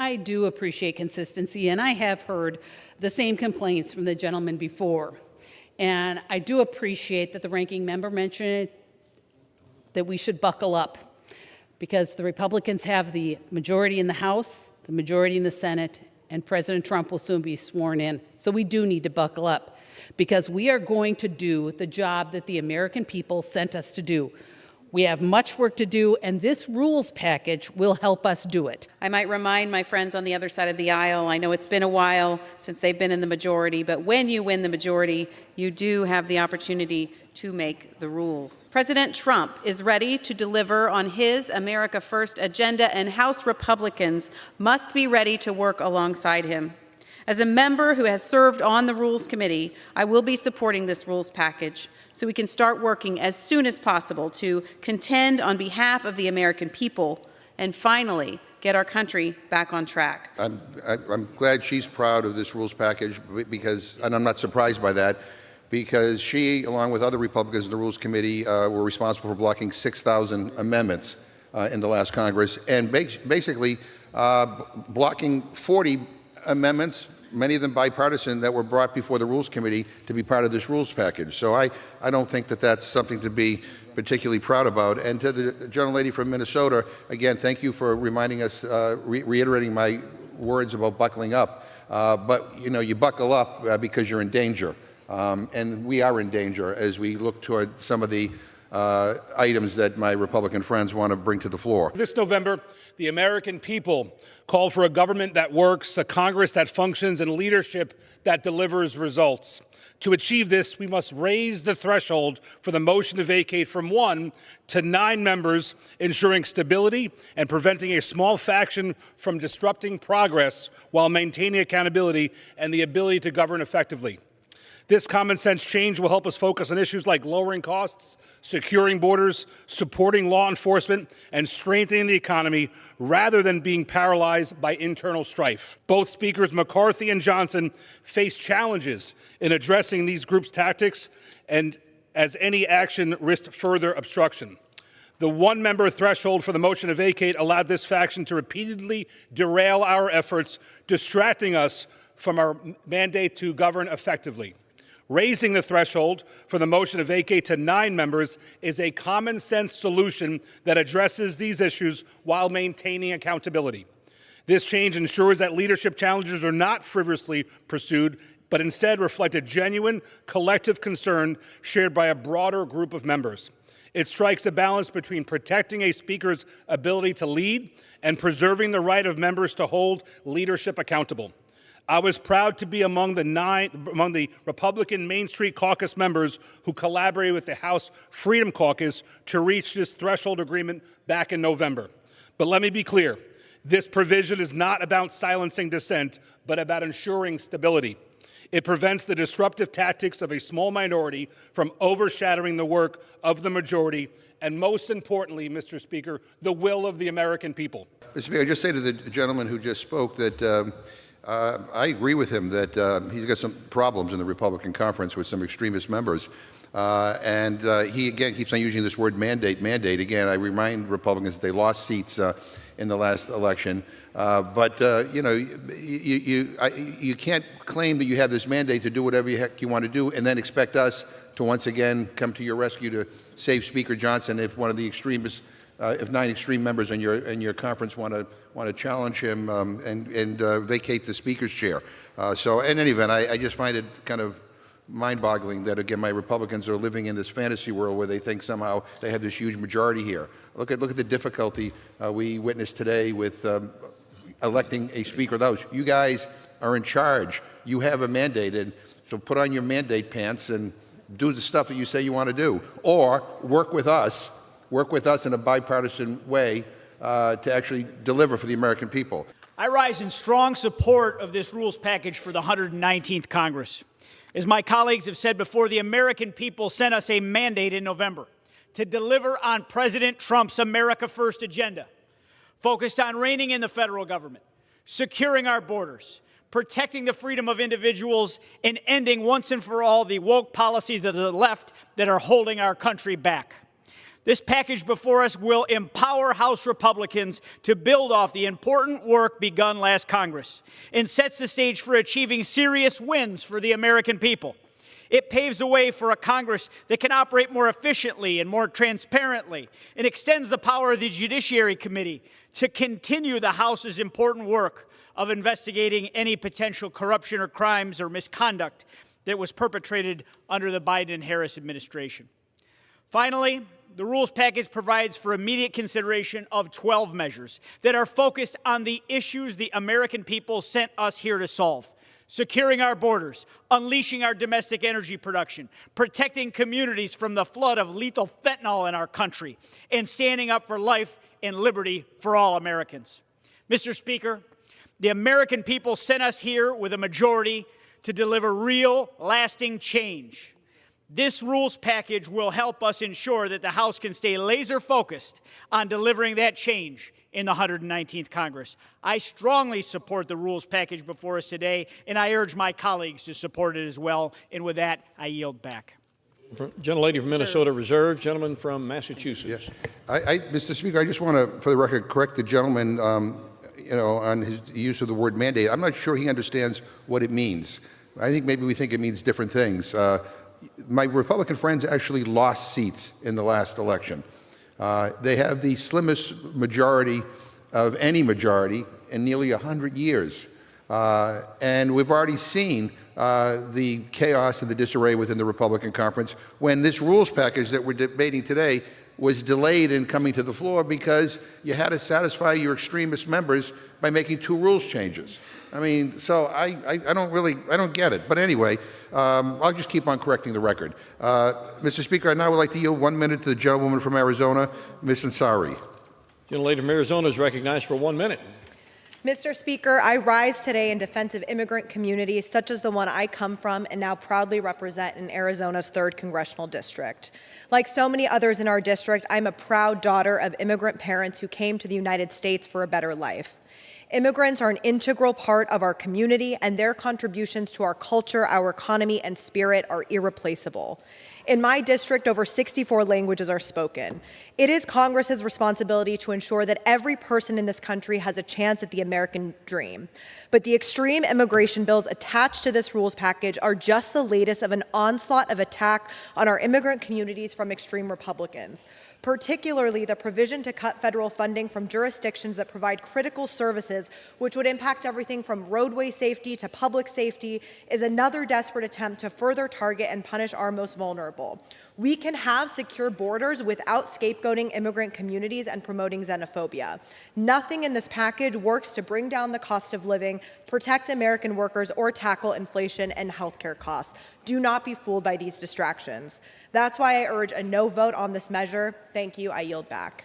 I do appreciate consistency, and I have heard the same complaints from the gentleman before. And I do appreciate that the ranking member mentioned that we should buckle up, because the Republicans have the majority in the House, the majority in the Senate, and President Trump will soon be sworn in. So we do need to buckle up, because we are going to do the job that the American people sent us to do. We have much work to do, and this rules package will help us do it. I might remind my friends on the other side of the aisle, I know it's been a while since they've been in the majority, but when you win the majority, you do have the opportunity to make the rules. President Trump is ready to deliver on his America First agenda, and House Republicans must be ready to work alongside him. As a member who has served on the Rules Committee, I will be supporting this rules package so we can start working as soon as possible to contend on behalf of the American people and finally get our country back on track. I'm glad she's proud of this rules package, because, and I'm not surprised by that, because she, along with other Republicans in the Rules Committee, were responsible for blocking 6,000 amendments in the last Congress, and basically blocking 40 amendments, many of them bipartisan, that were brought before the Rules Committee to be part of this rules package. So I don't think that that's something to be particularly proud about. And to the gentlelady from Minnesota, again, thank you for reminding us, reiterating my words about buckling up. But, you know, you buckle up because you're in danger. And we are in danger as we look toward some of the items that my Republican friends want to bring to the floor. This November, the American people called for a government that works, a Congress that functions, and leadership that delivers results. To achieve this, we must raise the threshold for the motion to vacate from 1 to 9 members, ensuring stability and preventing a small faction from disrupting progress while maintaining accountability and the ability to govern effectively. This common sense change will help us focus on issues like lowering costs, securing borders, supporting law enforcement, and strengthening the economy rather than being paralyzed by internal strife. Both Speakers McCarthy and Johnson face challenges in addressing these groups' tactics, and as any action risked further obstruction. The one-member threshold for the motion to vacate allowed this faction to repeatedly derail our efforts, distracting us from our mandate to govern effectively. Raising the threshold for the motion to vacate to 9 members is a common-sense solution that addresses these issues while maintaining accountability. This change ensures that leadership challenges are not frivolously pursued, but instead reflect a genuine collective concern shared by a broader group of members. It strikes a balance between protecting a speaker's ability to lead and preserving the right of members to hold leadership accountable. I was proud to be among the Republican Main Street Caucus members who collaborated with the House Freedom Caucus to reach this threshold agreement back in November. But let me be clear, this provision is not about silencing dissent, but about ensuring stability. It prevents the disruptive tactics of a small minority from overshadowing the work of the majority, and most importantly, Mr. Speaker, the will of the American people. Mr. Speaker, I just say to the gentleman who just spoke that I agree with him that he's got some problems in the Republican conference with some extremist members. And he, again, keeps on using this word mandate. Again, I remind Republicans that they lost seats in the last election. But you know, you can't claim that you have this mandate to do whatever the heck you want to do and then expect us to once again come to your rescue to save Speaker Johnson if one of the extremists, if 9 extreme members in your conference want to challenge him and vacate the Speaker's chair. So in any event, I just find it kind of mind-boggling that, again, my Republicans are living in this fantasy world where they think somehow they have this huge majority here. Look at the difficulty we witnessed today with electing a Speaker of the House. You guys are in charge. You have a mandate, and so put on your mandate pants and do the stuff that you say you want to do, or work with us in a bipartisan way to actually deliver for the American people. I rise in strong support of this rules package for the 119th Congress. As my colleagues have said before, the American people sent us a mandate in November to deliver on President Trump's America First agenda, focused on reining in the federal government, securing our borders, protecting the freedom of individuals, and ending once and for all the woke policies of the left that are holding our country back. This package before us will empower House Republicans to build off the important work begun last Congress and sets the stage for achieving serious wins for the American people. It paves the way for a Congress that can operate more efficiently and more transparently, and extends the power of the Judiciary Committee to continue the House's important work of investigating any potential corruption or crimes or misconduct that was perpetrated under the Biden and Harris administration. Finally, the rules package provides for immediate consideration of 12 measures that are focused on the issues the American people sent us here to solve: securing our borders, unleashing our domestic energy production, protecting communities from the flood of lethal fentanyl in our country, and standing up for life and liberty for all Americans. Mr. Speaker, the American people sent us here with a majority to deliver real, lasting change. This rules package will help us ensure that the House can stay laser-focused on delivering that change in the 119th Congress. I strongly support the rules package before us today, and I urge my colleagues to support it as well. And with that, I yield back. Gentlelady from Minnesota reserved. Gentleman from Massachusetts. Yes. Mr. Speaker, I just want to, for the record, correct the gentleman on his use of the word mandate. I'm not sure he understands what it means. I think maybe we think it means different things. My Republican friends actually lost seats in the last election. They have the slimmest majority of any majority in nearly 100 years. And we've already seen the chaos and the disarray within the Republican conference when this rules package that we're debating today was delayed in coming to the floor because you had to satisfy your extremist members by making 2 rules changes. I mean, so I don't get it. But anyway, I'll just keep on correcting the record. Mr. Speaker, I now would like to yield 1 minute to the gentlewoman from Arizona, Ms. Ansari. Gentlelady from Arizona is recognized for 1 minute. Mr. Speaker, I rise today in defense of immigrant communities such as the one I come from and now proudly represent in Arizona's 3rd Congressional District. Like so many others in our district, I'm a proud daughter of immigrant parents who came to the United States for a better life. Immigrants are an integral part of our community, and their contributions to our culture, our economy, and spirit are irreplaceable. In my district, over 64 languages are spoken. It is Congress's responsibility to ensure that every person in this country has a chance at the American dream. But the extreme immigration bills attached to this rules package are just the latest of an onslaught of attack on our immigrant communities from extreme Republicans. Particularly, the provision to cut federal funding from jurisdictions that provide critical services, which would impact everything from roadway safety to public safety, is another desperate attempt to further target and punish our most vulnerable. We can have secure borders without scapegoating immigrant communities and promoting xenophobia. Nothing in this package works to bring down the cost of living, protect American workers, or tackle inflation and healthcare costs. Do not be fooled by these distractions. That's why I urge a no vote on this measure. Thank you. I yield back.